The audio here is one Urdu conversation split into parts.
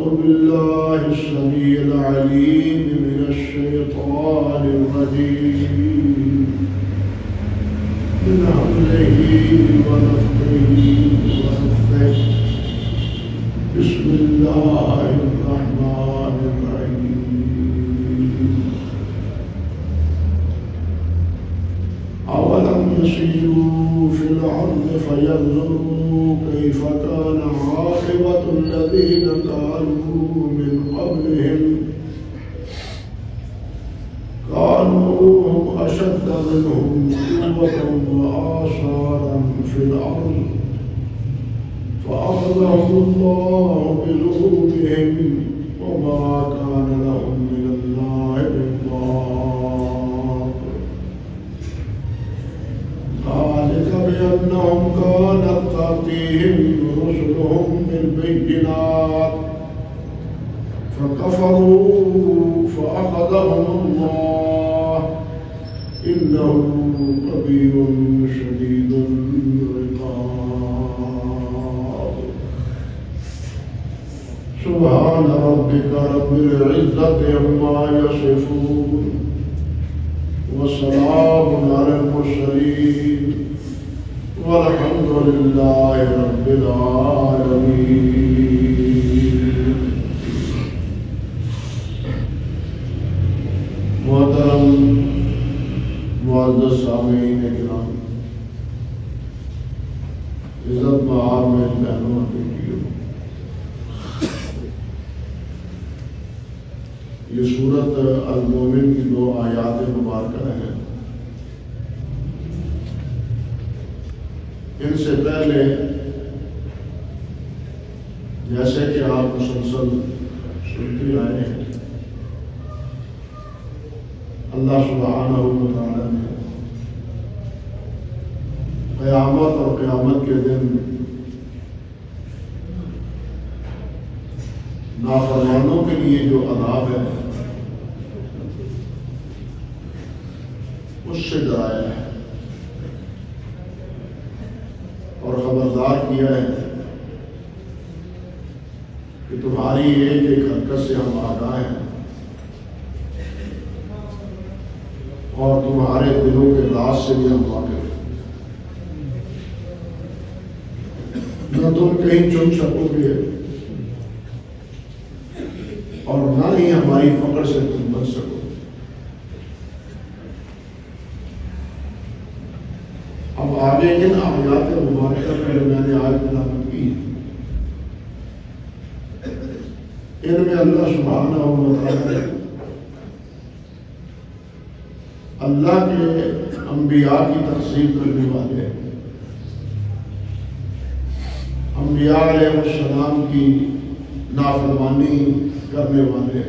بالله السميع العليم من الشيطان الرجيم من همزه ونفخه ونفثه بسم الله الرحمن الرحيم أولم يسيروا في الأرض فينظروا كيف كان عاقبة الذين كانوا من قبلهم كانوا هم أشد منهم قوة وآثارا في الأرض فأخذهم الله بذنوبهم وما كان لهم من الله من واق ذلك بأنهم كانت تأتيهم رسلهم بالبينات فكفروا فأخذهم الله إنه قوي شديد العقاب سبحان ربك رب العزة عما يصفون وسلام على المرسلين والحمد لله رب العالمين. محترم معزز سامعین کرام، عزت مآب میں بہنوں بیٹیوں، یہ سورت المومن کی 2 آیات مبارکہ ہیں۔ ان سے پہلے جیسے کہ آپ مسلسل سنتے آئے ہیں، اللہ سبحانہ و تعالیٰ نے قیامت اور قیامت کے دن نافرمانوں کے لیے جو عذاب ہے اس سے ڈرایا ہے اور خبردار کیا ہے کہ تمہاری ایک ایک حرکت سے ہم آگاہ ہیں اور تمہارے دلوں کے راز سے بھی ہم واقف ہیں۔ نہ تم کہیں چن سکو گے اور نہ ہی ہماری پکڑ سے تم بچ سکو۔ اب آگے ان آیات مبارکہ میں نے آج تلاوت کی، ان میں اللہ سبحانہ و تعالیٰ اللہ کے انبیاء کی تقسیم کرنے والے، انبیاء علیہ السلام کی نافرمانی کرنے والے،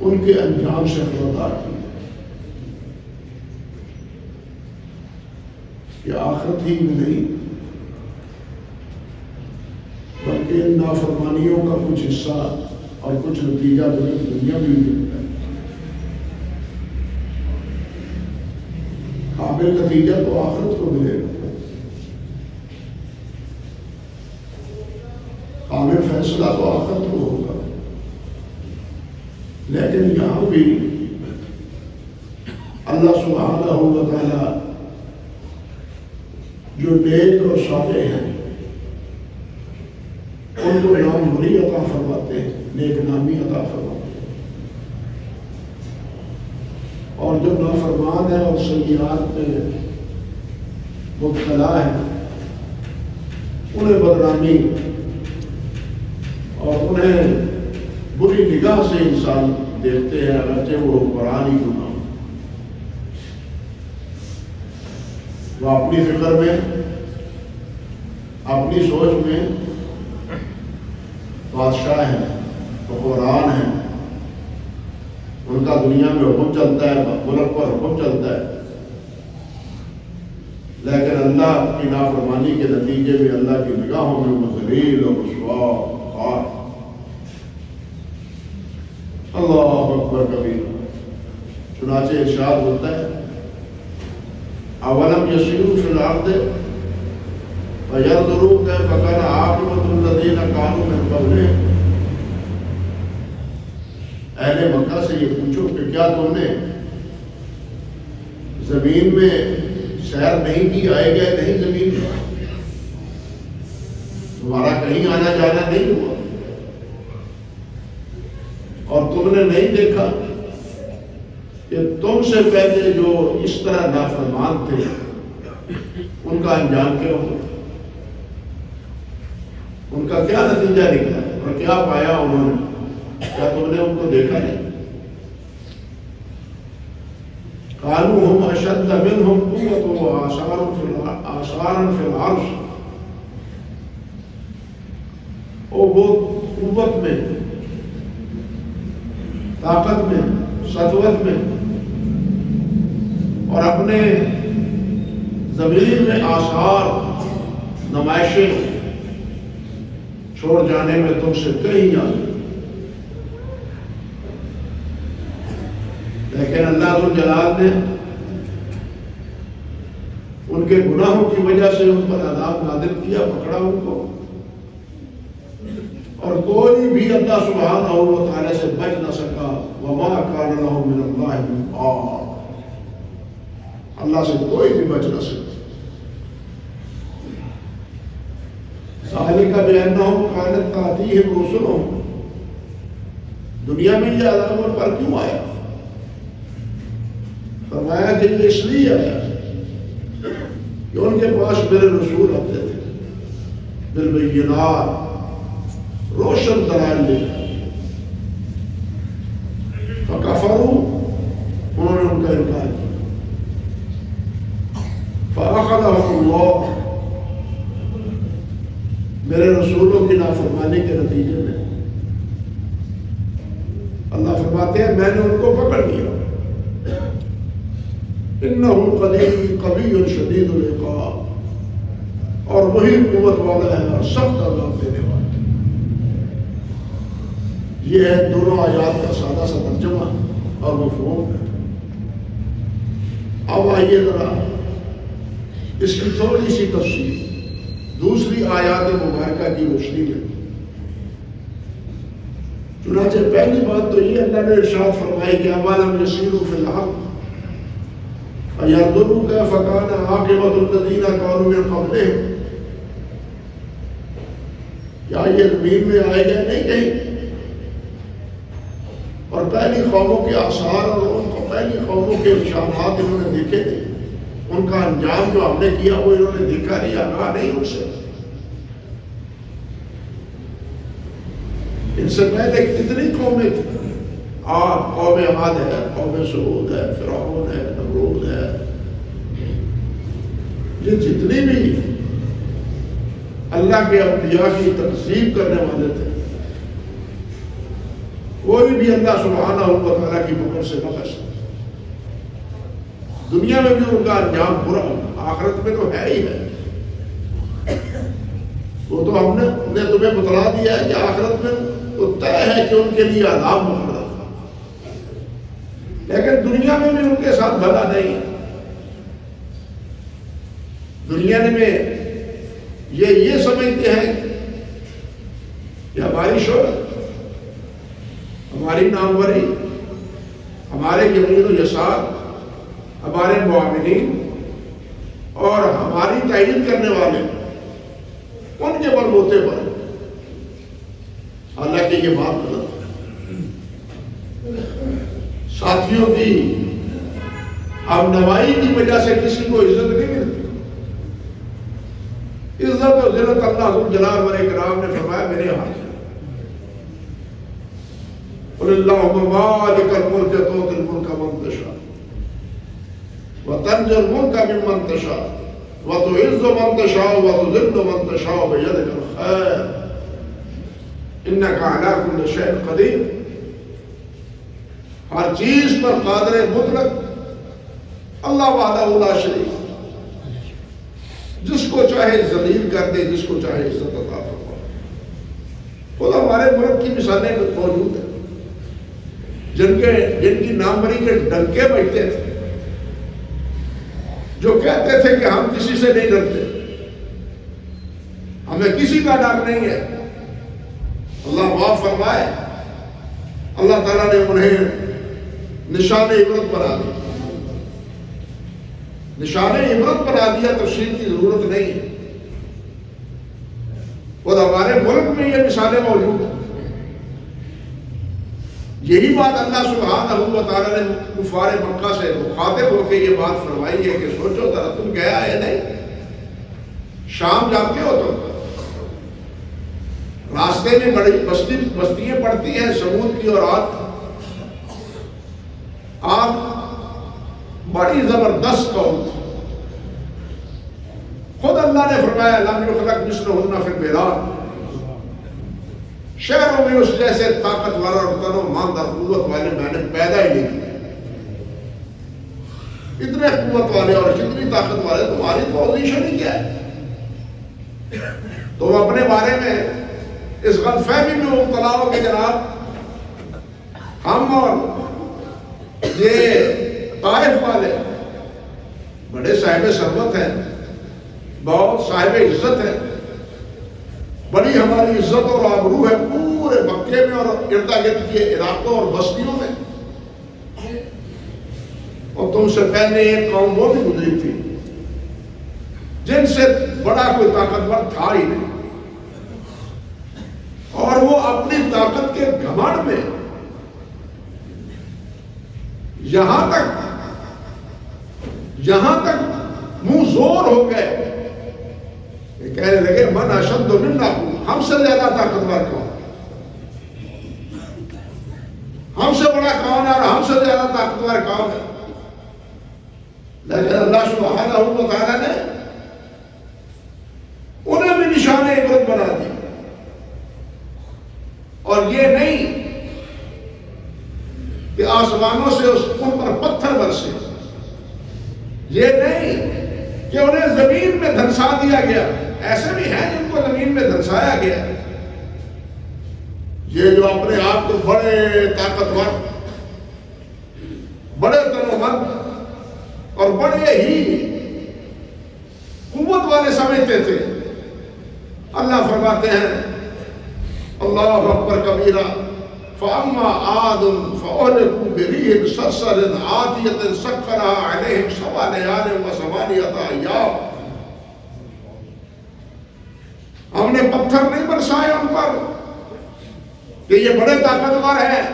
ان کے انجام سے خبردار کی کہ آخرت ہی میں نہیں بلکہ ان نافرمانیوں کا کچھ حصہ اور کچھ نتیجہ دنیا بھی ملتا ہے۔ قابل نتیجہ تو آخرت کو ملے گا، قابل فیصلہ تو آخرت کو ہوگا، لیکن یہاں بھی اللہ سبحانہ و تعالیٰ جو نیک اور صالح ہیں ان کو نام بری عطا فرماتے ہیں، نیک نامی عطا فرماتے ہیں، اور جو نافرمان ہیں اور سیئات میں مبتلا ہیں انہیں بدنامی اور انہیں بری نگاہ سے انسان دیکھتے ہیں، اگرچہ وہ قرآن ہی گناہ، وہ اپنی فکر میں اپنی سوچ میں بادشاہ ہیں، حکمران ہیں، ان کا دنیا میں حکم چلتا ہے، ملک پر حکم چلتا ہے، لیکن اللہ کی نافرمانی کے نتیجے میں اللہ کی نگاہوں میں وہ ذلیل اور رسوا خوار۔ اللہ اکبر کبیر۔ چنانچہ ارشاد ہوتا ہے اولم یسیروا فی الارض فینظروا کیف کان عاقبۃ الذین کانوا سے یہ پوچھو کہ کیا تم نے زمین میں سیر نہیں کی، آئے گئے نہیں زمین میں، تمہارا کہیں آنا جانا نہیں ہوا، اور تم نے نہیں دیکھا کہ تم سے پہلے جو اس طرح نافرمان تھے ان کا انجام کیا ہوا، ان کا کیا نتیجہ نکلا اور کیا پایا انہوں نے؟ کیا تم نے ان کو دیکھا نہیں؟ قالوا هم اشد منهم قوة وآثارا في العرش، وہ بہت قوت میں، طاقت میں، سطوت میں، اور اپنے زمین میں آثار، نمائشیں چھوڑ جانے میں تم سے کہیں زیادہ، لیکن اللہ ذو الجلال نے ان کے گناہوں کی وجہ سے ان پر عذاب نازل کیا، پکڑا ان کو، اور کوئی بھی اللہ سبحانہ و تعالی سے بچ نہ سکا۔ وما كان له من اللہ من واق، اللہ سے کوئی بھی بچ نہ سکا۔ ذالک بأنہم كانت تأتیہم رسلہم، دنیا میں یہ عذاب ان پر کیوں آیا؟ فرمایا کہ یہ اس لیے آیا کہ ان کے پاس میرے رسول آتے تھے بالبینات، روشن دلائل لے کر، فکفروا، انہوں نے ان کا انکار کیا، فأخذهم اللہ، میرے رسولوں کی نافرمانی کے نتیجے میں اللہ فرماتے ہیں میں نے ان کو پکڑ لیا۔ انه قوی شدید العقاب، اور وہی قوت والا ہے اور سخت عذاب دینے والا۔ یہ ہے دونوں آیات کا سادہ سا ترجمہ اور مفہوم ہے۔ اب آئیے ذرا اس کی تھوڑی سی تفصیل دوسری آیات مبارکہ کی روشنی میں۔ چنانچہ پہلی بات تو یہ اللہ نے ارشاد فرمائی کہ اولم یسیروا فی الارض فینظروا کیف کان عاقبۃ الذین کانوا من قبلہم، کیا یہ زمین میں آئے گئے نہیں کہیں اور پہلی قوموں کے آثار اور ان کو پہلی قوموں کے نشانات انہوں نے دیکھے تھے، ان کا انجام جو ہم نے کیا وہ انہوں نے دیکھا نہیں، آگاہ نہیں ان سے۔ ان سے پہلے کتنی قومیں تھیں، قوم عاد ہے، قوم سعود ہے، فرعون ہے، نمرود ہے، یہ جتنی بھی اللہ کے انبیاء کی تکذیب کرنے والے تھے، کوئی بھی اللہ سبحانہ و تعالیٰ کی پکڑ سے نہ بچ سکتا۔ دنیا میں بھی ان کا انجام برا ہوگا، آخرت میں تو ہے ہی ہے۔ وہ تو ہم نے تمہیں بتلا دیا ہے کہ آخرت میں تو طے ہے کہ ان کے لیے عذاب مقرر ہے، لیکن دنیا میں بھی ان کے ساتھ بھلا نہیں ہے۔ دنیا میں یہ سمجھتے ہیں کہ ہماری شہرت، ہماری ناموری، ہمارے یمین و یسار، ہمارے معاونین اور ہماری تائید کرنے والے ان کے بلبوتے پر، حالانکہ یہ بات غلط ہے۔ ساتھیوں کی ہم نوائی کی وجہ سے کسی کو عزت نہیں ملتی۔ عزت اور ذلت اللہ ذو الجلال والاکرام نے فرمایا میرے ہاتھ ہے۔ قل اللہم مالک الملک تؤتی الملک من تشاء وتنزع الملک ممن تشاء وتعز من تشاء وتذل من تشاء بيدك الخير انك على كل شيء قدیر۔ ہر چیز پر قادر مطلق اللہ وحدہ لا شریک، جس کو چاہے ذلیل کر دے، جس کو چاہے عزت عطا فرمائے۔ خود ہمارے ملک کی مثالیں موجود ہیں جن کی ناموری کے ڈنکے بجتے تھے، جو کہتے تھے کہ ہم کسی سے نہیں ڈرتے، ہمیں کسی کا ڈر نہیں ہے۔ اللہ معاف فرمائے، اللہ تعالیٰ نے انہیں نشان عبرت بنا دیا، نشان عبرت بنا دیا، تفصیل کی ضرورت نہیں ہے۔ اور ہمارے ملک میں یہ مثالیں موجود ہیں۔ یہی بات اللہ سبحانہ و تعالیٰ نے کفار مکہ سے مخاطب ہو کے یہ بات فرمائی ہے کہ سوچو ذرا، تم گیا ہے نہیں، شام جاتے ہو تم، راستے میں بڑی بستیاں پڑتی ہیں سمود کی، اور آپ بڑی زبردست قوم تھی۔ خود اللہ نے فرمایا لم یخلق مثلہن فی البلاد، شہروں میں اس جیسے طاقتور اور تن و من اور قوت والے میں نے پیدا ہی نہیں کیے۔ اتنے قوت والے اور اتنی طاقت والے تمہاری پوزیشن ہی کیا ہے؟ تم اپنے بارے میں اس غلط فہمی میں مبتلا ہو کہ جناب ہم اور یہ طائف والے بڑے صاحب ثروت ہیں، بہت صاحب عزت ہے، بڑی ہماری عزت اور آبرو ہے پورے مکے میں اور ارد گرد کے علاقوں اور بستیوں میں، اور تم سے پہلے ایک قوم وہ بھی گزری تھی جن سے بڑا کوئی طاقتور تھا ہی نہیں، اور وہ اپنی طاقت کے گھمنڈ میں یہاں تک منہ زور ہو گئے، کہنے لگے من اشد منا قوة، ہم سے زیادہ طاقتور کون، ہم سے بڑا کون ہے اور ہم سے زیادہ طاقتور کون ہے؟ لیکن اللہ سبحانہ و تعالیٰ نے انہیں بھی نشان عبرت بنا دی، اور یہ نہیں کہ آسمانوں سے ان پر پتھر برسے، یہ نہیں کہ انہیں زمین میں دھنسا دیا گیا، ایسے بھی ہیں جن کو زمین میں دھنسایا گیا۔ یہ جو اپنے آپ کو بڑے طاقتور، بڑے تنومند اور بڑے ہی قوت والے سمجھتے تھے، اللہ فرماتے ہیں اللہ اکبر کبیرہ، فَأَمَّا عَادٌ فَأُهْلِكُوا بِرِيحٍ صَرْصَرٍ عَاتِيَةٍ سَخَّرَهَا عَلَيْهِمْ سَبْعَ لَيَالٍ وَثَمَانِيَةَ أَيَّامٍ، ہم نے پتھر نہیں برسائے ان پر کہ یہ بڑے طاقتور ہیں،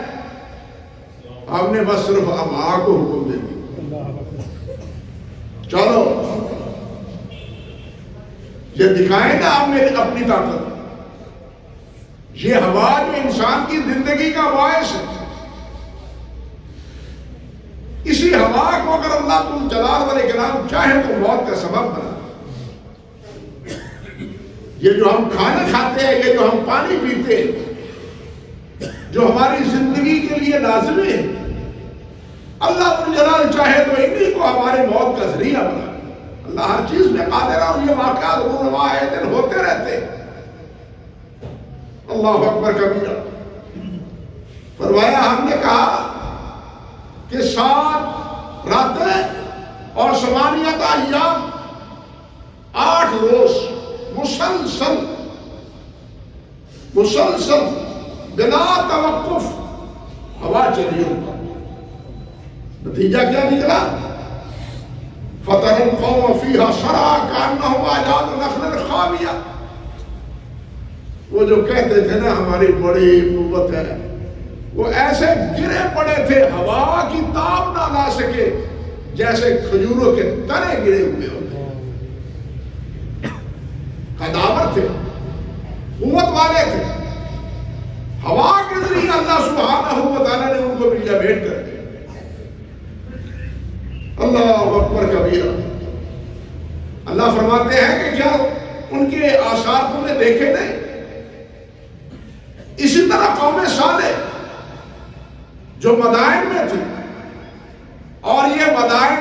ہم نے بس صرف ہوا کو حکم دے دی، چلو یہ دکھائیں نا ہم نے اپنی طاقت۔ یہ ہوا جو انسان کی زندگی کا باعث ہے، اسی ہوا کو اگر اللہ تعالی جلال والاکرام چاہے تو موت کا سبب بنا، یہ جو ہم کھانا کھاتے ہیں، یہ جو ہم پانی پیتے ہیں، جو ہماری زندگی کے لیے لازمی ہے، اللہ تعالی جلال چاہے تو انہی کو ہماری موت کا ذریعہ بنا۔ اللہ ہر چیز میں قادر ہے، اور یہ واقعات رونما ہے دن ہوتے رہتے ہیں۔ اللہ اکبر کبیرہ، فرمایا ہم نے کہا کہ 7 راتیں اور 8 ایام، 8 روز مسلسل بلا توقف ہوا چلی ان پر۔ نتیجہ کیا نکلا؟ فَتَرَى الْقَوْمَ فِيهَا صَرْعَىٰ كَأَنَّهُمْ أَعْجَازُ نَخْلٍ خَاوِيَةٍ، وہ جو کہتے تھے نا ہماری بڑی قوت ہے، وہ ایسے گرے پڑے تھے، ہوا کی تاب نہ لا سکے، جیسے کھجوروں کے تنے گرے ہوئے ہوتے، قدامت تھے، قوت والے تھے، ہوا کے ذریعے اللہ سبحانہ و تعالیٰ نے ان کو بھی لپیٹ کر دیا۔ اللہ اکبر کبیرہ، اللہ فرماتے ہیں کہ کیا ان کے آثار تم نے دیکھے نہیں؟ اسی طرح قوم صالح جو مدائن میں تھی، اور یہ مدائن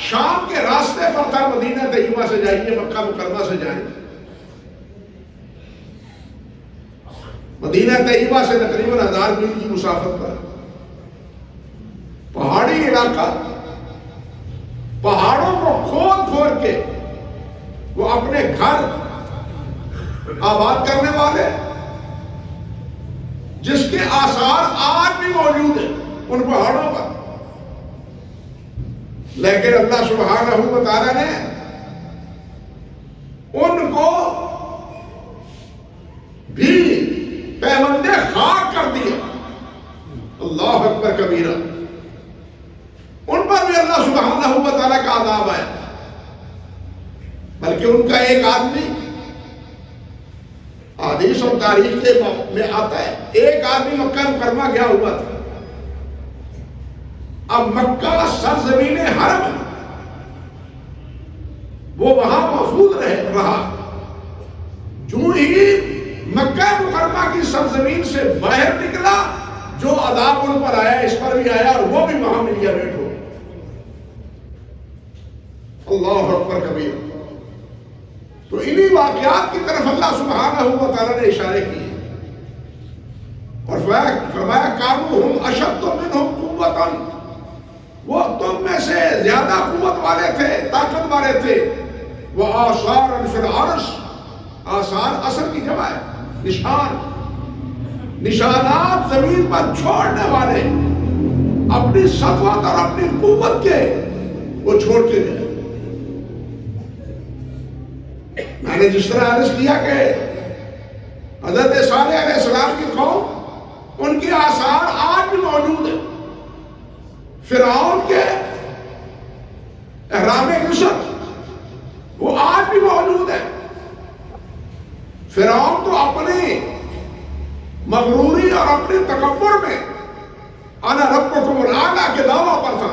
شام کے راستے پر تھا، مدینہ طیبہ سے جائیے، مکہ مکرمہ سے جائیں، مدینہ طیبہ سے تقریباً 1000 میل کی مسافت پر، پہاڑی علاقہ، پہاڑوں کو کھود کھود کے وہ اپنے گھر آباد کرنے والے، جس کے آثار آج بھی موجود ہیں ان پہاڑوں پر، لیکن اللہ سبحانہ و تعالیٰ نے ان کو بھی پیوند خاک کر دیا. اللہ اکبر کبیرہ. ان پر بھی اللہ سبحانہ و تعالیٰ کا عذاب ہے. بلکہ ان کا ایک آدمی، حدیث اور تاریخ میں آتا ہے، ایک آدمی مکہ مکرمہ گیا ہوا تھا. اب مکہ سرزمین حرم ہے، وہ وہاں محفوظ رہا. جو ہی مکہ مکرمہ کی سرزمین سے باہر نکلا، جو عذاب ان پر آیا اس پر بھی آیا، اور وہ بھی وہاں ملیا بیٹھو. اللہ اکبر کبیر. تو انہی واقعات کی طرف اللہ سبحانہ و تعالیٰ نے اشارے کیے اور فرمایا کانوا ہم اشد منہم قوۃ، وہ تم میں سے زیادہ قوت والے تھے، طاقت والے تھے. وآثارا فی الارض، آثار اثر کی جمع ہے، نشان، نشانات زمین پر چھوڑنے والے، اپنی سطوت اور اپنی قوت کے وہ چھوڑ کے گئے. میں نے جس طرح عرض کیا کہ حضرت صالح علیہ السلام کی قوم، ان کے آثار آج بھی موجود ہیں. فرعون کے احرام مصر وہ آج بھی موجود ہے. فرعون تو اپنی مغروری اور اپنے تکبر میں انا ربکم الاعلی کے دعویٰ پر تھا،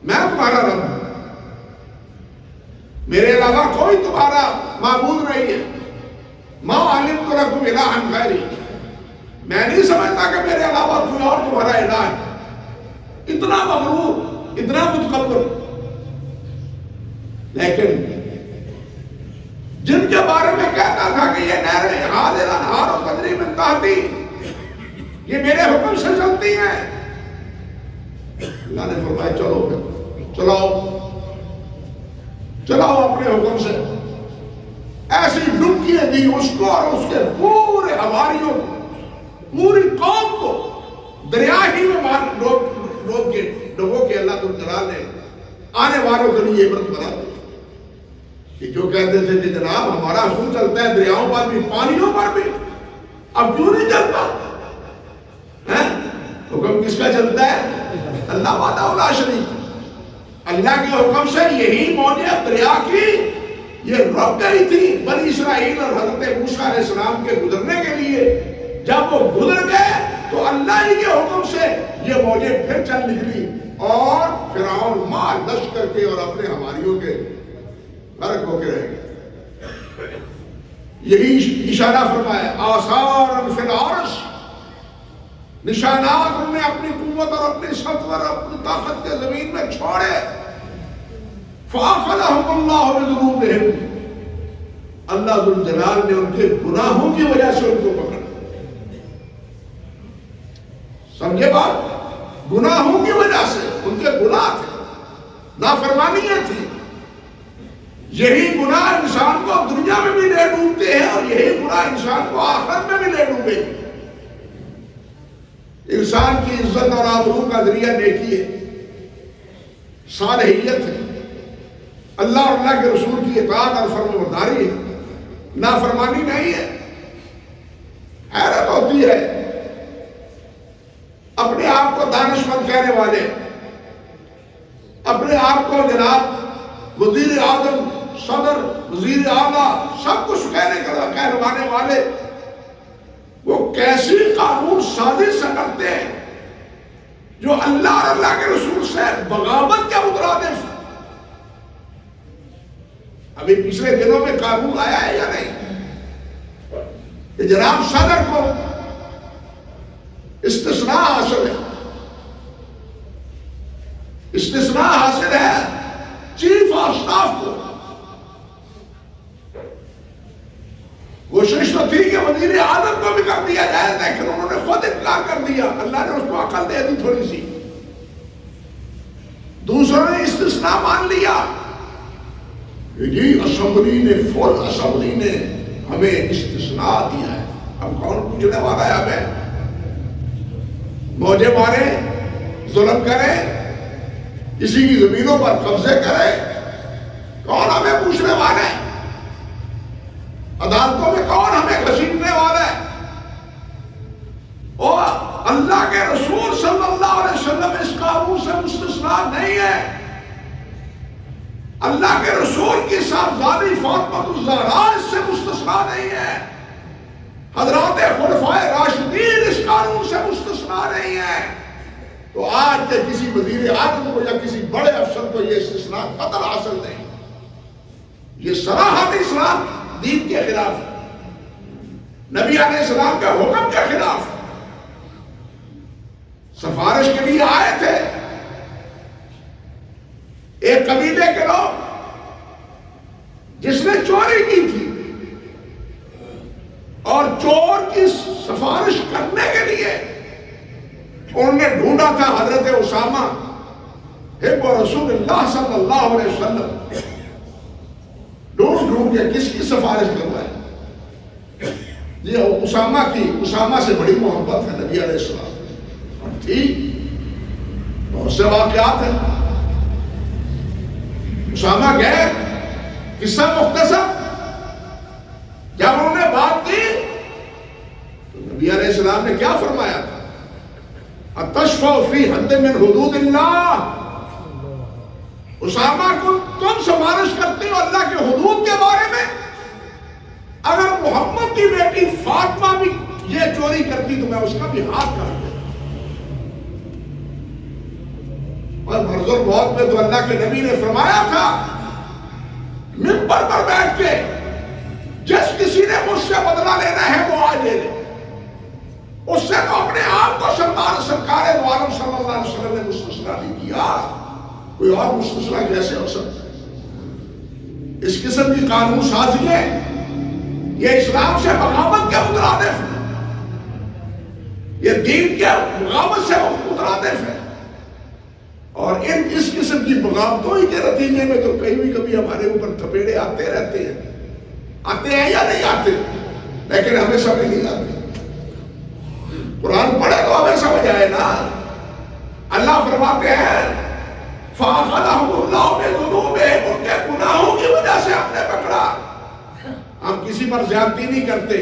میں تمہارا رب ہوں، میرے علاوہ کوئی تمہارا معبود نہیں ہے. ما علمت لکم الہا غیری، میں نہیں سمجھتا کہ میرے علاوہ کوئی اور تمہارا الہ ہے. اتنا مغرور، اتنا متکبر. لیکن جن کے بارے میں کہتا تھا کہ یہ نہریں ہادر انہار و تجری من تحتی، یہ میرے حکم سے چلتی ہیں، اللہ نے فرمایا چلو پھر چلاؤ اپنے حکم سے. ایسی ڈبکیاں دی اس کو اور اس کے پورے حواریوں کو، پوری قوم کو دریا ہی میں ڈبو کے اللہ جلال نے آنے والوں کے لیے عبرت بنا دی. کہ جو کہتے تھے کہ جناب ہمارا حکم چلتا ہے دریاؤں پر بھی، پانیوں پر بھی، اب کیوں نہیں چلتا؟ حکم کس کا چلتا ہے؟ اللہ وحدہ لا شریک. اللہ کے حکم سے یہی موجیں دریا کی یہ رک گئی تھی بنی اسرائیل اور حضرت موسیٰ علیہ السلام کے گزرنے کے لیے. جب وہ گزر گئے تو اللہ ہی کے حکم سے یہ موجیں پھر چل نکلی اور فرعون مال لشکر کے اور اپنے حواریوں کے غرق ہو کے رہ گئے. یہی اشارہ فرمایا آثارا فی الارض، نشانات انہوں نے اپنی قوت اور اپنی سطوت اور اپنی طاقت کے زمین میں چھوڑے. فَأَخَذَهُمُ اللَّهُ بِذُنُوبِهِمْ، اللہ ذوالجلال نے ان کے گناہوں کی وجہ سے ان کو پکڑا. سمجھے بات؟ گناہوں کی وجہ سے، ان کے گناہ تھے، نافرمانیاں تھی. یہی گناہ انسان کو دنیا میں بھی لے ڈوبتے ہیں اور یہی گناہ انسان کو آخرت میں بھی لے ڈوبے گی. انسان کی عزت اور آبرو کا ذریعہ نیکی ہے، صالحیت ہے، اللہ اور اللہ کے رسول کی اطاعت اور فرمانبرداری ہے، نافرمانی نہیں ہے. حیرت ہوتی ہے اپنے آپ کو دانش مند کہنے والے، اپنے آپ کو جناب وزیر اعظم، صدر، وزیر اعلیٰ سب کچھ کہلوانے والے، وہ کیسی قانون سازی سے کرتے ہیں جو اللہ اور اللہ کے رسول سے بغاوت کے مترادف. ابھی پچھلے دنوں میں قانون آیا ہے یا نہیں کہ جناب صدر کو استثناء حاصل ہے، استثناء حاصل ہے چیف آف اسٹاف کو. کوشش تو تھی کہ وزیر اعظم کو بھی کر دیا جائے، لیکن انہوں نے خود انکار کر دیا. اللہ نے اس کو عقل دے دی تھوڑی سی. دوسروں نے استثناء مان لیا کہ جی اسمبلی نے، فل اسمبلی نے ہمیں استثناء دیا ہے. اب کون پوچھنے والا ہے؟ ہمیں موجے مارے، ظلم کرے، کسی کی زمینوں پر قبضے کرے، کون ہمیں پوچھنے والا ہے؟ عدالتوں میں کون ہمیں گھسیٹنے والا ہے؟ اور اللہ کے رسول صلی اللہ علیہ وسلم اس قانون سے مستثنا نہیں ہے۔ اللہ کے رسول کی صاحبزادی فاطمہ الزہرا اس سے مستثنا نہیں ہے۔ حضرات خلفائے راشدین اس قانون سے مستثنا نہیں ہے۔ تو آج کے کسی وزیر اعظم کو یا کسی بڑے افسر کو یہ استثناء قطعا حاصل نہیں۔ یہ صراحت اسلام دین کے خلاف ہے، نبی علیہ السلام کے حکم کے خلاف ہے۔ سفارش کے لیے آئے تھے ایک قبیلے کے لوگ جس نے چوری کی تھی، اور چور کی سفارش کرنے کے لیے انہوں نے ڈھونڈا تھا حضرت اسامہ حب رسول اللہ صلی اللہ علیہ وسلم۔ ڈھونڈ کے کس کی سفارش کروائے؟ یہ اسامہ سے بڑی محبت ہے نبی علیہ السلام۔ ٹھیک، بہت سے واقعات ہیں۔ اسامہ گئے، قصہ مختصر، جب انہوں نے بات کی تو نبی علیہ السلام نے کیا فرمایا تھا؟ اتشفع فی حد من حدود اللہ۔ اسامہ کو تم سفارش کرتے ہو اللہ کے حدود کے بارے میں؟ اگر محمد کی بیٹی فاطمہ بھی یہ چوری کرتی تو میں اس کا بھی ہاتھ کاٹ دیتا۔ اور مرض الموت میں تو اللہ کے نبی نے فرمایا تھا منبر پر بیٹھ کے، جس کسی نے مجھ سے بدلہ لینا ہے وہ آج لے لے۔ اس سے تو اپنے آپ کو سرکار دو عالم صلی اللہ علیہ وسلم نے مستثنا نہیں کیا، کوئی اور مستثنا کیسے ہو سکتا ہے؟ اس قسم کی قانون سازیاں یہ اسلام سے بغاوت کے مترادف ہے، یہ دین کے بغاوت سے مترادف ہے۔ اور اس قسم کی بغاوتوں ہی کے نتیجے میں تو کبھی ہمارے اوپر تھپیڑے آتے رہتے ہیں یا نہیں آتے، لیکن ہمیں سمجھ نہیں آتی۔ قرآن پڑھے تو ہمیں سمجھ آئے نا۔ اللہ فرماتے ہیں فَأَخَذَهُمُ اللَّهُ بِذُنُوبِهِمْ، ان کے گناہوں کی وجہ سے ہم نے پکڑا۔ ہم کسی پر زیادتی نہیں کرتے،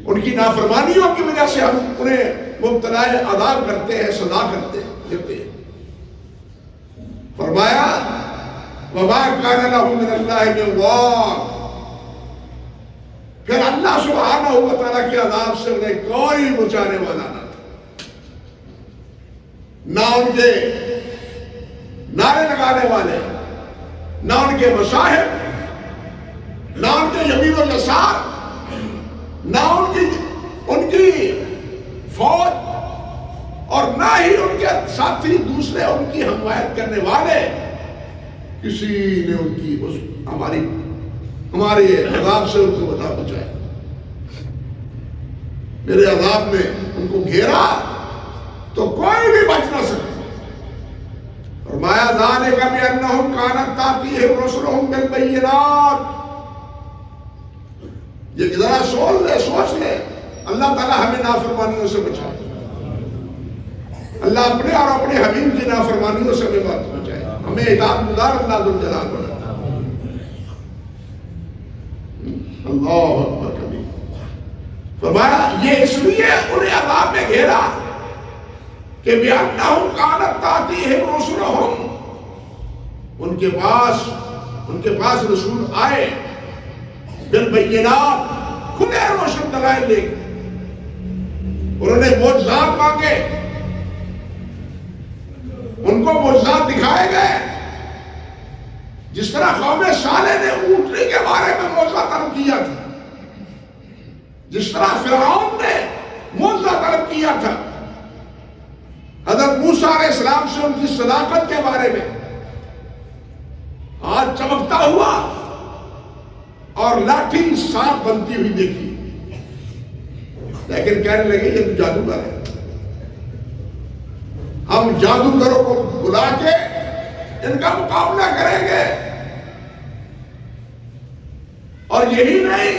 ان کی نافرمانیوں کی وجہ سے ہم انہیں مبتلا عذاب کرتے ہیں، سزا کرتے دیتے ہیں۔ فرمایا وَمَا كَانَ لَهُ مِنَ اللَّهِ مِنْ وَاقٍ، پھر اللہ سبحانہ وتعالیٰ کے عذاب سے انہیں کوئی بچانے والا نہ تھا، نہ ان کے نعرے لگانے والے، نہ ان کے مصاحب، نہ ان کے یمین و یسار، نہ ان کی فوج، اور نہ ہی ان کے ساتھی دوسرے ان کی حمایت کرنے والے، کسی نے ان کی ہمارے عذاب سے ان کو بتا بچایا۔ میرے عذاب میں ان کو گھیرا تو کوئی بھی بچ نہ سکے۔ فرمایا ذالک بأنہم کانت تأتیہم رسلہم بالبینات۔ یہ ذرا سوچ لے، اللہ تعالیٰ ہمیں نافرمانیوں سے بچائے، اللہ اپنے اور اپنے حبیب کی نافرمانیوں سے ہمیں بچائے، ہمیں اطاعت گزار اللہ ذو الجلال بنائے۔ اللہ اکبر کبیر۔ فرمایا یہ اس لیے انہیں عذاب میں گھیرا کہ بِأَنَّهُمْ كَانَتْ تَأْتِيهِمْ رُسُلُهُمْ، ان کے پاس رسول آئے بالبینات، کھلے روشن دلائل لے کے، انہوں نے معجزات مانگے، ان کو معجزات دکھائے گئے، جس طرح قوم صالح نے اونٹنی کے بارے میں معجزہ طلب کیا تھا، جس طرح فرعون نے معجزہ طلب کیا تھا، حضرت موسیٰ علیہ السلام سے ان کی صداقت کے بارے میں، آج چمکتا ہوا اور لاٹھی سانپ بنتی ہوئی دیکھی، لیکن کہنے لگے یہ تو جادوگر ہے، ہم جادوگروں کو بلا کے ان کا مقابلہ کریں گے۔ اور یہی نہیں،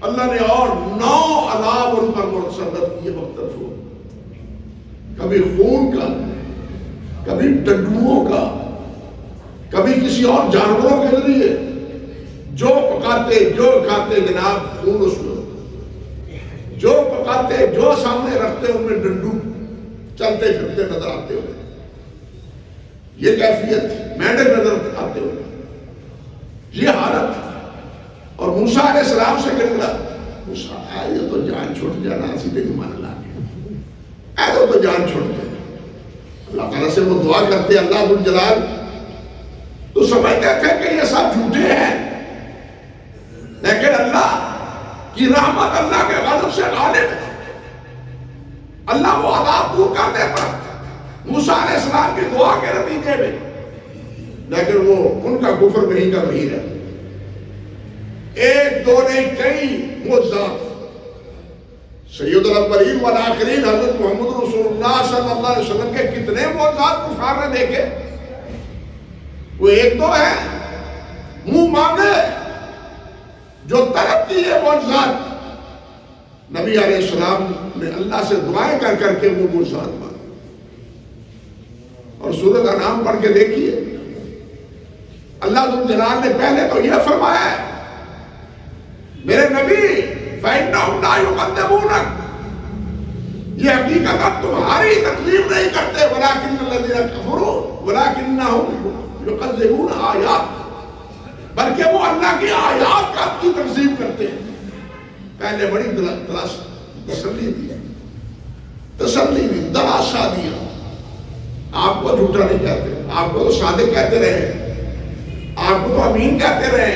اللہ نے اور 9 عذاب ان پر مسلط کیے مختلف، کبھی خون کا، کبھی ڈنڈوؤں کا، کبھی کسی اور جانوروں کے ذریعے جو پکاتے جو کھاتے جناب خون اس میں، جو پکاتے جو سامنے رکھتے ان میں ڈنڈو چلتے پھرتے نظر آتے ہوئے، یہ کیفیت مینڈک نظر آتے ہوئے، یہ حالت. اور موسیٰ علیہ السلام سے گرگڑا، موسیٰ یہ تو جان چھوٹ جانا سیدھے ایمان لا کے، اے تو جان چھوٹ جانا. اللہ تعالیٰ سے وہ دعا کرتے اللہ ذو الجلال، تو سمجھتے تھے کہ یہ سب جھوٹے ہیں، لیکن اللہ کی رحمت اللہ کے غضب سے غالب ہے. اللہ وہ عذاب دور کر دیتا موسیٰ علیہ السلام کی دعا کے نتیجے میں، لیکن وہ ان کا کفر نہیں کا وہی ہے. ایک دو نہیں کئی معجزات. سید الاولین والآخرین حضرت محمد رسول اللہ صلی اللہ علیہ وسلم کے کتنے معجزات کفار نے دیکھے؟ وہ ایک دو ہے منہ مانگے جو طلب کی یہ معجزات. نبی علیہ السلام نے اللہ سے دعائیں کر کر کے وہ معجزات مانگے. اور سورۃ انعام پڑھ کے دیکھیے، اللہ ذو الجلال نے پہلے تو یہ فرمایا ہے میرے نبی فَإِنَّهُمْ لَا يُقَدَّمُونَكَ، یہ حقیقت تمہاری تکلیف نہیں کرتے، وَلَكِنَّ الَّذِينَ كَفَرُوا وَلَكِنَّهُمْ يُقَدِّمُونَ آیات، بلکہ وہ اللہ کی آیات کی تکذیب کرتے ہیں. پہلے بڑی تسلی دی، تسلی دی، دلاسا دیا. آپ کو جھوٹا نہیں کہتے، آپ کو تو صادق کہتے رہے، آپ کو تو امین کہتے رہے،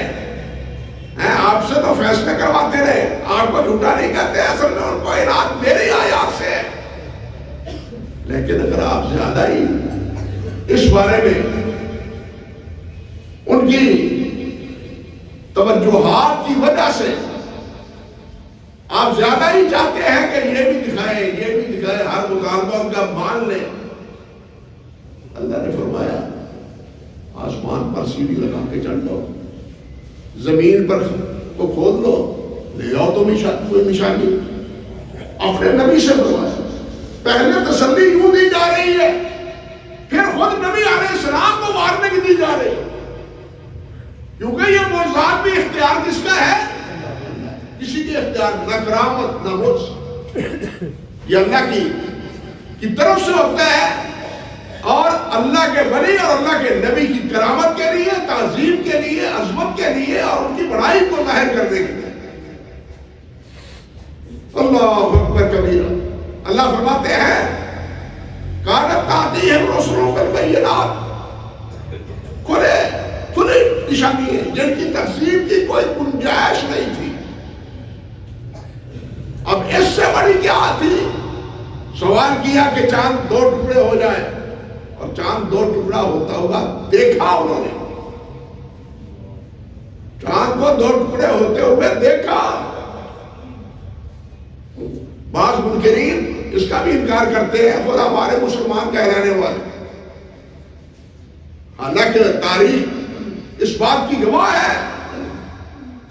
آپ سے تو فیصلے کرواتے رہے، آپ کو جھوٹا نہیں کہتے. اصل میں ان کو عناد میری آیات سے ہے. لیکن اگر آپ زیادہ ہی اس بارے میں ان کی توجہات کی وجہ سے آپ زیادہ ہی چاہتے ہیں کہ یہ بھی دکھائے یہ بھی دکھائے، ہر مطالبہ ان کا مان لیں، اللہ نے فرمایا آسمان پر سیڑھی لگا کے چڑھ لو، زمین پر کو کھود لو، لے آؤ تو کوئی نشانی. اپنے نبی سے فرمایا. پہلے تسلی یوں دی جا رہی ہے، پھر خود نبی علیہ السلام کو وارننگ دی جا رہی ہے، کیونکہ یہ معجزات بھی اختیار کس کا ہے؟ کسی کے اختیار، نہ کرامت نہ معجزہ، یہ اللہ کی طرف سے ہوتا ہے. اور اللہ کے ولی اور اللہ کے نبی کی کرامت کے لیے، تعظیم کے لیے، عظمت کے لیے اور ان کی بڑائی کو ظاہر کرنے کے لیے. اللہ اکبر کبیرہ. اللہ فرماتے ہیں کانت تأتیہم رسلہم بالبینات، کھلے نشانی ہے جن کی تکذیب کی کوئی گنجائش نہیں تھی. اب اس سے بڑی کیا تھی؟ سوال کیا کہ چاند دو ٹکڑے ہو جائے، اور چاند دو ٹکڑا ہوتا ہوا دیکھا انہوں نے، چاند کو دو ٹکڑے ہوتے ہوئے دیکھا. بعض منکرین اس کا بھی انکار کرتے ہیں، خود ہمارے مسلمان کہلانے والے، حالانکہ تاریخ اس بات کی گواہ ہے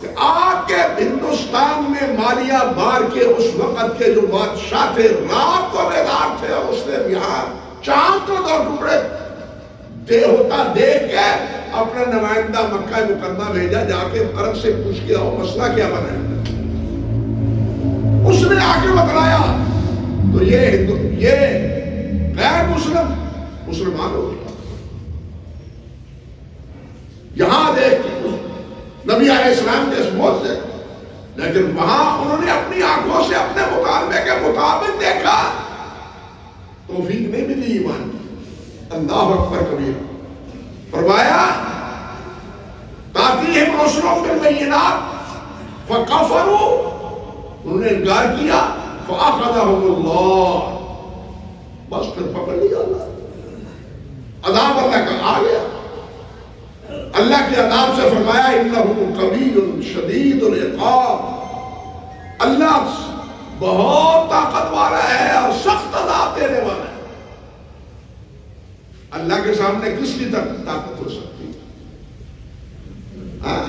کہ آپ کے ہندوستان میں مالیہ بار کے اس وقت کے جو بادشاہ تھے رات کو بیدار تھے، اور اس نے یہاں چاند کو دو ٹکڑے ہوتا دیکھ کے اپنا نمائندہ مکہ مکرمہ بھیجا، جا کے عرب سے پوچھ کے آؤ مسئلہ کیا بنا ہے. اس نے آ کے بتلایا تو یہ غیر مسلمان ہو گیا. یہاں دیکھ نبی علیہ السلام کے اس موت سے، لیکن وہاں انہوں نے اپنی آنکھوں سے اپنے مطالبے کے مطابق دیکھا، توفیق نہیں ملی ایمان کی. اللہ اکبر کبیر. فرمایا تأتیہم رسلہم بالبینات فکفروا، انہوں نے انکار کیا، فأخذہم اللہ، بس پھر پکڑ لیا اللہ. عذاب اللہ کا آ گیا. اللہ کے عذاب سے فرمایا انہ قوی شدید العقاب، اللہ بہت طاقت والا ہے اور سخت عذاب دینے والا ہے. اللہ کے سامنے کس کی طاقت ہو سکتی ہے؟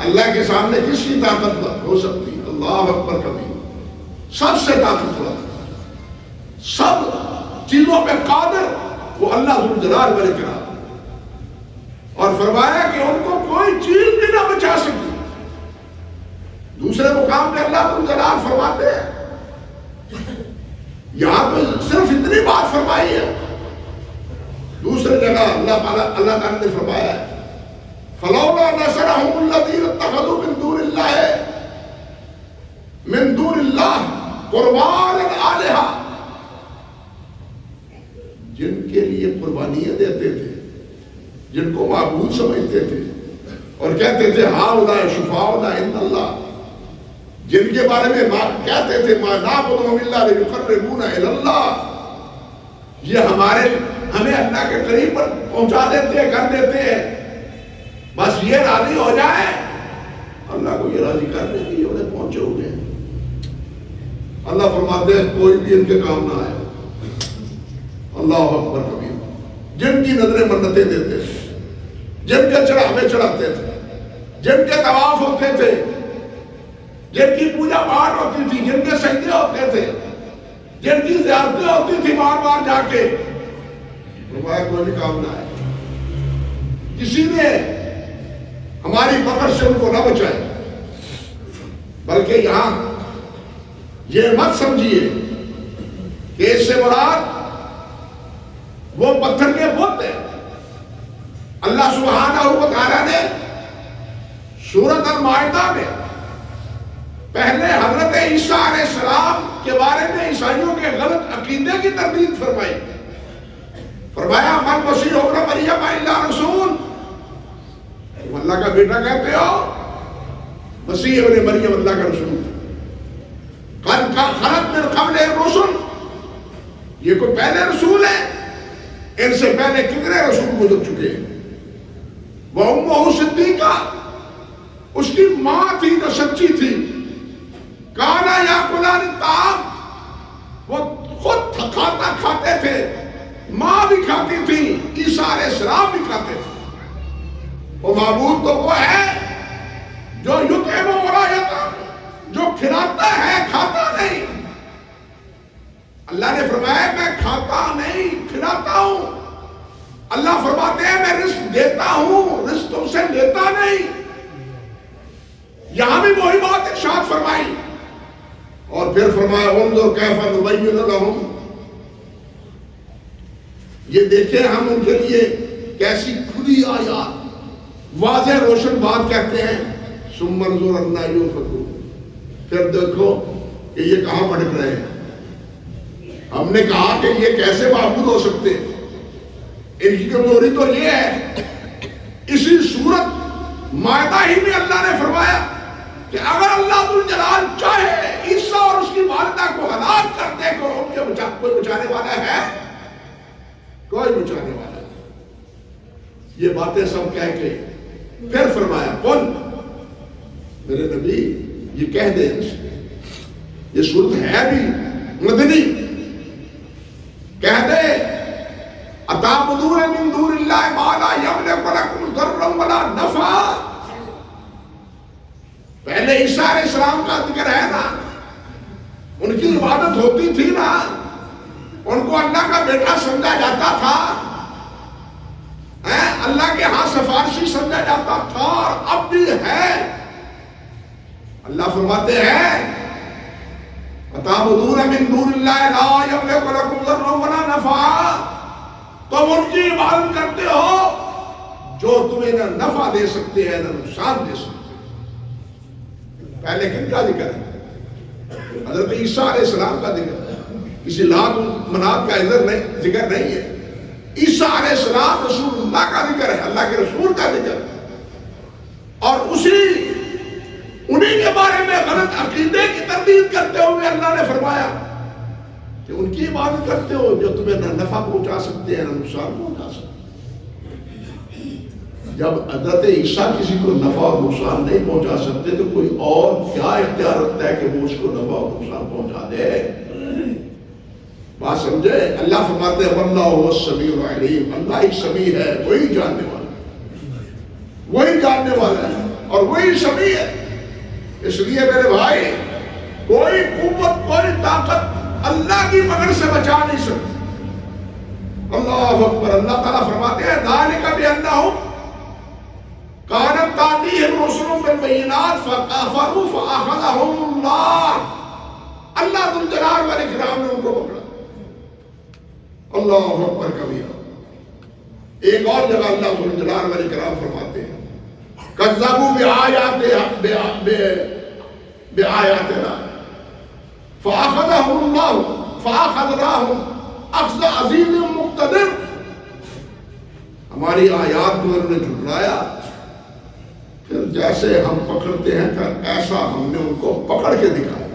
اللہ کے سامنے کس کی طاقت ہو سکتی ہے؟ اللہ اکبر کبیر. سب سے طاقتور، سب چیزوں پہ قادر وہ اللہ ذو الجلال والاکرام، اور فرمایا کہ ان کو کوئی چیز بھی نہ بچا سکی۔ دوسرے مقام پہ اللہ ذو الجلال فرماتے ہیں، یہاں تو صرف اتنی بات فرمائی ہے، دوسری جگہ اللہ تعالیٰ نے فرمایا ہے فَلَوْلَا نَصَرَهُمُ الَّذِينَ اتَّخَذُوا مِن دُونِ اللَّهِ قُرْبَانًا آلِهَةً، جن کے لیے قربانیاں دیتے تھے، جن کو معبود سمجھتے تھے اور کہتے تھے ہؤلاء شفاعؤنا عند اللہ، جن کے بارے میں کہتے تھے ما نعبدهم الا ليقربونا الى اللہ، یہ ہمیں اللہ کے قریب پر پہنچا دیتے ہیں، کر دیتے ہیں، بس یہ راضی ہو جائے، اللہ کو یہ راضی کرنے کے لیے انہیں پہنچے ہوئے ہیں۔ اللہ فرماتے ہیں کوئی بھی ان کے کام نہ آئے۔ اللہ اکبر کبیر، جن کی نظریں منتیں دیتے تھے، جن کے چڑھاوے چڑھاتے تھے، جن کے طواف ہوتے تھے، جن کی پوجا پاٹ ہوتی تھی، جن کے سجدے ہوتے تھے، جن کی زیارتیں ہوتی تھی بار بار جا کے، فرمایا کوئی بھی کام نہ آئے، کسی نے ہماری پکڑ سے ان کو نہ بچائے۔ بلکہ یہاں یہ مت سمجھیے کہ اس سے مراد وہ پتھر کے بت ہیں۔ اللہ سبحانہ و تعالیٰ نے سورۃ المائدہ میں پہلے حضرت عیسیٰ علیہ السلام کے بارے میں عیسائیوں کے غلط عقیدے کی تردید فرمائی۔ فرمایا من مسیح ابن مریم الا رسول، تم اللہ کا بیٹا کہتے ہو، مسیح ابن مریم اللہ کا رسول، قد خلت من قبل الرسل، یہ کوئی پہلے رسول ہے، ان سے پہلے کتنے رسول گزر چکے ہیں۔ وَأُمُّهُ صدیقہ، اس کی ماں تھی جو سچی تھی، کانا یاکلان الطعام، وہ خود کھاتے تھے، ماں بھی کھاتی تھی، عیسیٰ علیہ السلام بھی کھاتے تھے۔ وہ معبود تو وہ ہے جو یطعم ولا یطعم، جو کھلاتا ہے کھاتا نہیں۔ اللہ نے فرمایا میں کھاتا نہیں کھلاتا ہوں۔ اللہ فرماتے ہیں میں رزق دیتا ہوں، رزق تم سے لیتا نہیں۔ یہاں بھی وہی بات ارشاد فرمائی، اور پھر فرمایا انظر کیف نبین لہم، یہ دیکھیں ہم ان کے لیے کیسی کھلی آیات، واضح روشن بات کہتے ہیں۔ ثم انظر انا یؤفکون، پھر دیکھو کہ یہ کہاں بھٹک رہے ہیں۔ ہم نے کہا کہ یہ کیسے معبود ہو سکتے ہیں، ان کی کمزوری تو یہ ہے۔ اسی صورت مائدہ ہی میں اللہ نے فرمایا کہ اگر اللہ ذو الجلال چاہے عیسیٰ اور اس کی والدہ کو ہلاک کر دے کو ان کے کوئی بچانے والا ہے؟ کوئی بچانے والا ہے۔ یہ باتیں سب کہہ کے پھر فرمایا قل، میرے نبی یہ کہہ دے، یہ صورت ہے بھی مدنی، کہہ دے اتعبدون من دون اللہ ما لا یملک لکم ضرا ولا نفعا۔ پہلے عیسیٰ علیہ السلام کا ذکر ہے نا، ان کی عبادت ہوتی تھی نا، ان کو اللہ کا بیٹا سمجھا جاتا تھا، اللہ کے ہاں سفارشی سمجھا جاتا تھا، اور اب بھی ہے۔ اللہ فرماتے ہیں اتعبدون من دون اللہ لا یملک لکم ضرا ولا نفعا، تم ان کی عبادت کرتے ہو جو تمہیں نہ نفع دے سکتے ہیں نہ نقصان دے سکتے ہیں۔ پہلے کن کا ذکر ہے؟ حضرت عیسیٰ علیہ السلام کا ذکر ہے، کسی لات منات کا ذکر نہیں ہے۔ عیسیٰ علیہ السلام رسول اللہ کا ذکر ہے، اللہ کے رسول کا ذکر ہے، اور انہی کے بارے میں غلط عقیدے کی تردید کرتے ہوئے اللہ نے فرمایا کہ ان کی عبادت کرتے ہو جو تمہیں نہ نفع پہنچا سکتے ہیں نہ نقصان پہنچا سکتے ہیں۔ جب حضرت عیسیٰ کسی کو نفع اور نقصان نہیں پہنچا سکتے تو کوئی اور کیا اختیار رکھتا ہے کہ وہ اس کو نفع اور نقصان پہنچا دے؟ بات سمجھے؟ اللہ فرماتے ہیں واللہ هو السمیع العلیم، اللہ ہی سمیع ہے، وہی جاننے والا، وہی جاننے والا ہے اور وہی سمیع ہے۔ اس لیے میرے بھائی کوئی قوت کوئی طاقت اللہ کی پکڑ سے بچا نہیں سکتی۔ اللہ اکبر. اللہ تعالیٰ فرماتے ہیں ذالک بأنہم کانت تأتیہم رسل بالبینات فکفروا فأخذہم اللہ. اللہ ذو الجلال والاکرام نے ان کو پکڑا. اللہ اکبر کبیرہ. ایک اور جگہ اللہ ذو الجلال والاکرام فرماتے ہیں کذبوا بآیاتنا فأخذهم اللہ فأخذناهم اخذ عزیز مقتدر. ہماری آیات کو انہوں نے جھٹلایا، پھر جیسے ہم پکڑتے ہیں پھر ایسا ہم نے ان کو پکڑ کے دکھایا.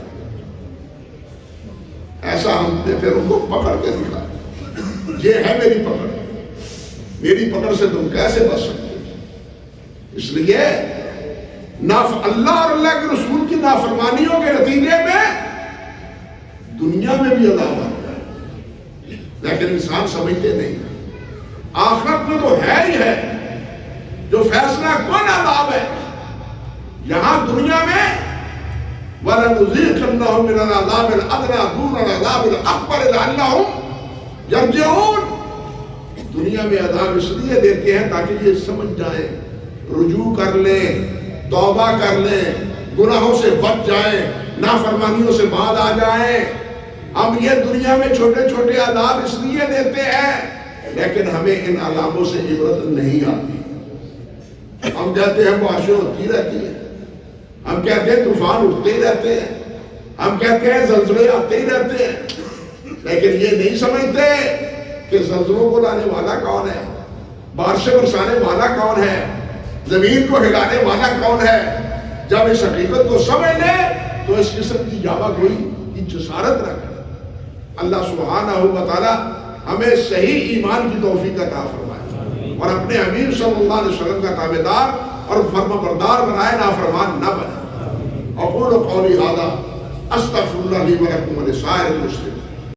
ایسا ہم نے پھر ان کو پکڑ کے دکھایا. یہ ہے میری پکڑ. میری پکڑ سے تم کیسے بچ سکتے؟ اس لیے اللہ اور اللہ کے رسول کی نافرمانیوں کے نتیجے میں دنیا میں بھی عذاب آتا ہے، لیکن انسان سمجھتے نہیں. آخرت میں تو ہے ہی ہے جو فیصلہ کون عذاب ہے. یہاں دنیا میں وَلَنُذِيقَنَّهُم مِّنَ الْعَذَابِ الْأَدْنَىٰ دُونَ الْعَذَابِ الْأَكْبَرِ لَعَلَّهُمْ يَرْجِعُونَ. دنیا میں عذاب اس لیے دیتے ہیں تاکہ یہ سمجھ جائیں، رجوع کر لیں، توبہ کر لیں، گناہوں سے بچ جائیں، نافرمانیوں سے بعد آ جائیں. ہم یہ دنیا میں چھوٹے چھوٹے عذاب اس لیے دیتے ہیں لیکن ہمیں ان عذابوں سے عبرت نہیں آتی. ہم کہتے ہیں بارشیں ہوتی رہتی ہیں، ہم کہتے ہیں طوفان اٹھتے ہی رہتے ہیں، ہم کہتے ہیں زلزلے آتے ہی رہتے ہیں، لیکن یہ نہیں سمجھتے کہ زلزلوں کو لانے والا کون ہے، بارشیں برسانے والا کون ہے، زمین کو ہلانے والا کون ہے. جب اس حقیقت کو سمجھ لے تو اس قسم کی جاوا گوئی کی جسارت نہ کرے. اللہ سبحانہ و تعالی ہمیں صحیح ایمان کی توفیق عطا فرمائے اور اپنے حبیب صلی اللہ علیہ وسلم کا تابعدار اور فرما بردار بنائے، نافرمان نہ بنائے. اقول قولی ھذا استغفر اللہ لی ولکم ولسائر المسلمین.